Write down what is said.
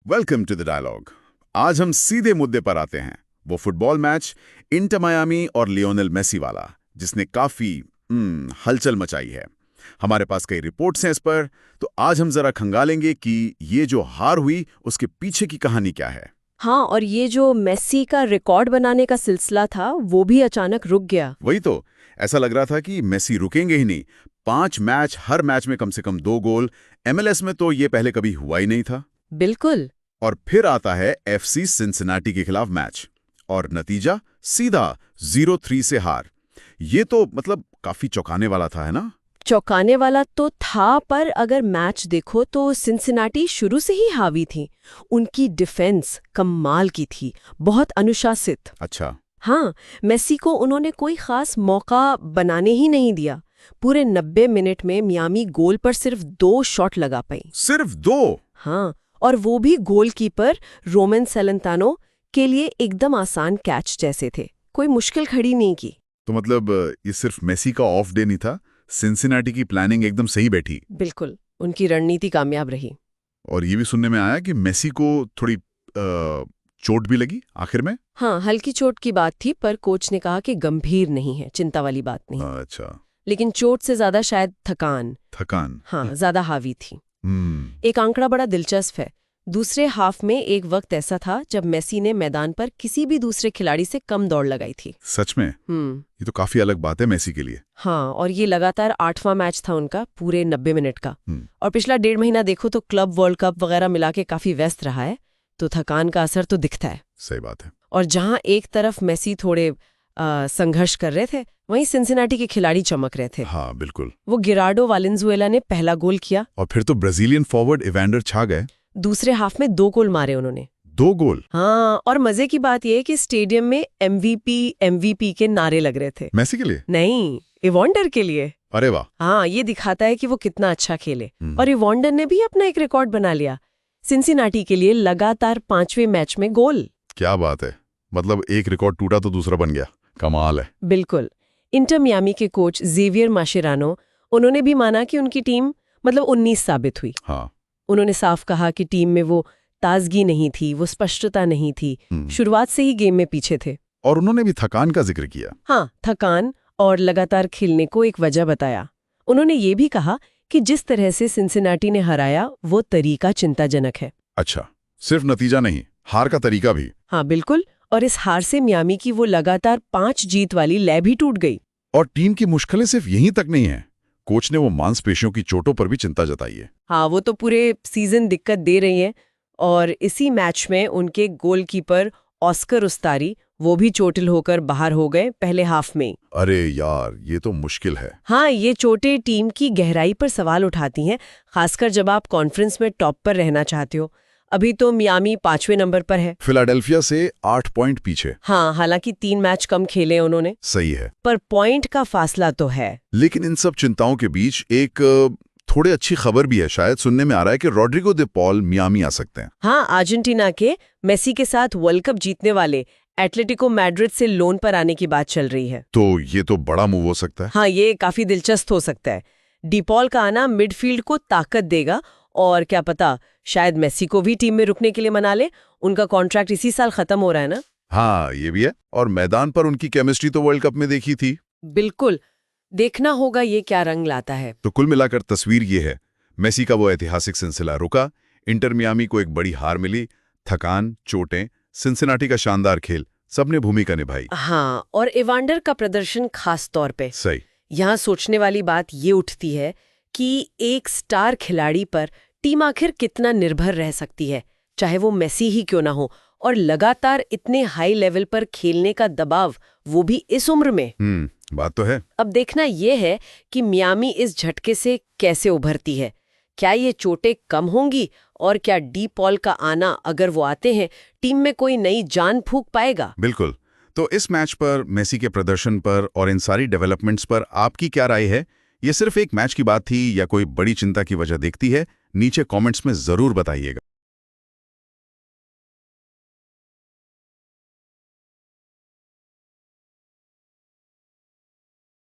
Welcome to the dialogue. आज हम सीधे मुद्दे पर आते हैं, वो फुटबॉल मैच इंटर मियामी और लियोनेल मेसी वाला, जिसने काफी हलचल मचाई है। हमारे पास कई रिपोर्ट्स हैं इस पर, तो आज हम जरा खंगालेंगे कि ये जो हार हुई उसके पीछे की कहानी क्या है। हाँ, और ये जो मेसी का रिकॉर्ड बनाने का सिलसिला था वो भी अचानक रुक गया। वही तो, ऐसा लग रहा था कि मेसी रुकेंगे ही नहीं। 5 मैच, हर मैच में कम से कम 2 गोल। MLS में तो ये पहले कभी हुआ ही नहीं था। बिल्कुल। और फिर आता है FC सिंसिनाटी के खिलाफ मैच, और नतीजा सीधा 0-3 से हार। ये तो मतलब काफी चौंकाने वाला था, है ना? चौंकाने वाला तो था, पर अगर मैच देखो तो सिंसिनाटी शुरू से ही हावी थी। उनकी डिफेंस कमाल की थी, बहुत अनुशासित। अच्छा। हाँ, मेसी को उन्होंने कोई खास मौका बनाने ही नहीं दिया। पूरे 90 मिनट में मियामी गोल पर सिर्फ 2 शॉट लगा पाई। सिर्फ 2? हाँ, और वो भी गोलकीपर रोमन सेलेंतानो के लिए एकदम आसान कैच जैसे थे, कोई मुश्किल खड़ी नहीं की। तो मतलब ये सिर्फ मेसी का ऑफ डे नहीं था, सिंसिनाटी की प्लानिंग एकदम सही बैठी। बिल्कुल, उनकी रणनीति कामयाब रही। और ये भी सुनने में आया कि मेसी को थोड़ी चोट भी लगी आखिर में। हाँ, हल्की चोट की बात थी, पर कोच ने कहा कि गंभीर नहीं है, चिंता वाली बात नहीं। अच्छा। लेकिन चोट से ज्यादा शायद थकान हाँ, ज्यादा हावी थी। एक आंकड़ा बड़ा दिलचस्प है। दूसरे हाफ में एक वक्त ऐसा था जब मेसी ने मैदान पर किसी भी दूसरे खिलाड़ी से कम दौड़ लगाई थी। सच में? ये तो काफी अलग बात है मेसी के लिए। हाँ, और ये लगातार 8वां मैच था उनका पूरे 90 मिनट का। और पिछला 1.5 महीना देखो तो क्लब वर्ल्ड कप वगैरह मिला के काफी व्यस्त रहा है, तो थकान का असर तो दिखता है। सही बात है। और जहां एक तरफ मेसी थोड़े संघर्ष कर रहे थे, वहीं सिंसिनाटी के खिलाड़ी चमक रहे थे। हाँ बिल्कुल। वो गिरार्डो वालेंजुएला ने पहला गोल किया, और फिर तो ब्राजीलियन फॉरवर्ड इवांडर छा गए। दूसरे हाफ में 2 गोल मारे उन्होंने। 2 गोल? हाँ, और मजे की बात यह है कि स्टेडियम में MVP के नारे लग रहे थे। मेसी के लिए नहीं, इवांडर के लिए। अरे वाह। हाँ, ये दिखाता है कि वो कितना अच्छा खेले। और इवांडर ने भी अपना एक रिकॉर्ड बना लिया, सिंसिनाटी के लिए लगातार 5वें मैच में गोल। क्या बात है, मतलब एक रिकॉर्ड टूटा तो दूसरा बन गया। कमाल है। बिल्कुल। इंटर मियामी के कोच जेवियर माशेरानो, उन्होंने भी माना कि उनकी टीम मतलब 19 साबित हुई। हाँ। उन्होंने साफ कहा कि टीम में वो ताजगी नहीं थी, वो स्पष्टता नहीं थी, शुरुआत से ही गेम में पीछे थे। और उन्होंने भी थकान का जिक्र किया। हाँ, थकान और लगातार खेलने को एक वजह बताया। उन्होंने ये भी कहा कि जिस तरह से सिंसिनाटी ने हराया वो तरीका चिंताजनक है। अच्छा, सिर्फ नतीजा नहीं, हार का तरीका भी। हाँ बिल्कुल, और इस हार से मियामी की वो लगातार 5 जीत वाली लय भी टूट गई। और टीम की मुश्किलें सिर्फ यहीं तक नहीं है, कोच ने वो मांसपेशियों की चोटों पर भी चिंता जताई है। हाँ, वो तो पूरे सीजन दिक्कत दे रही है। और इसी मैच में उनके गोलकीपर ऑस्कर उस्तारी वो भी चोटिल होकर बाहर हो गए पहले हाफ में। अरे यार, ये तो मुश्किल है। हाँ, ये चोटें टीम की गहराई पर सवाल उठाती हैं, खासकर जब आप कॉन्फ्रेंस में टॉप पर रहना चाहते हो। अभी तो मियामी 5वें नंबर पर है, फिलाडेल्फिया से 8 पॉइंट पीछे। हाँ, हालांकि 3 मैच कम खेले उन्होंने। सही है, पर पॉइंट का फासला तो है। लेकिन इन सब चिंताओं के बीच एक थोड़ी अच्छी खबर भी है। शायद सुनने में आ रहा है कि रॉड्रिगो दे पॉल मियामी आ सकते हैं। हाँ, अर्जेंटीना के मेसी के साथ वर्ल्ड कप जीतने वाले एटलेटिको मैड्रिड से लोन पर आने की बात चल रही है। तो ये तो बड़ा मूव हो सकता है। हाँ, ये काफी दिलचस्प हो सकता है। डिपॉल का आना मिडफील्ड को ताकत देगा, और क्या पता शायद मेसी को भी टीम में रुकने के लिए मना ले। उनका कॉन्ट्रैक्ट इसी साल खत्म हो रहा है ना। हाँ, ये भी है। और मैदान पर उनकी केमिस्ट्री तो वर्ल्ड कप में देखी थी। बिल्कुल, देखना होगा ये क्या रंग लाता है। तो कुल मिलाकर तस्वीर ये है, मेसी का वो ऐतिहासिक सिलसिला रुका, इंटर मियामी को एक बड़ी हार मिली, थकान, चोटें, सिंसिनाटी का शानदार खेल, सबने भूमिका निभाई। हाँ, और इवांडर का प्रदर्शन खास तौर पे। सही। यहाँ सोचने वाली बात ये उठती है कि एक स्टार खिलाड़ी पर टीम आखिर कितना निर्भर रह सकती है, चाहे वो मेसी ही क्यों ना हो, और लगातार इतने हाई लेवल पर खेलने का दबाव, वो भी इस उम्र में। बात तो है। अब देखना यह है कि मियामी इस झटके से कैसे उभरती है। क्या ये चोटें कम होंगी, और क्या डी पॉल का आना, अगर वो आते हैं, टीम में कोई नई जान फूंक पाएगा? बिल्कुल। तो इस मैच पर, मेसी के प्रदर्शन पर और इन सारी डेवलपमेंट्स पर आपकी क्या राय है? ये सिर्फ एक मैच की बात थी या कोई बड़ी चिंता की वजह दिखती है? नीचे कमेंट्स में जरूर बताइएगा।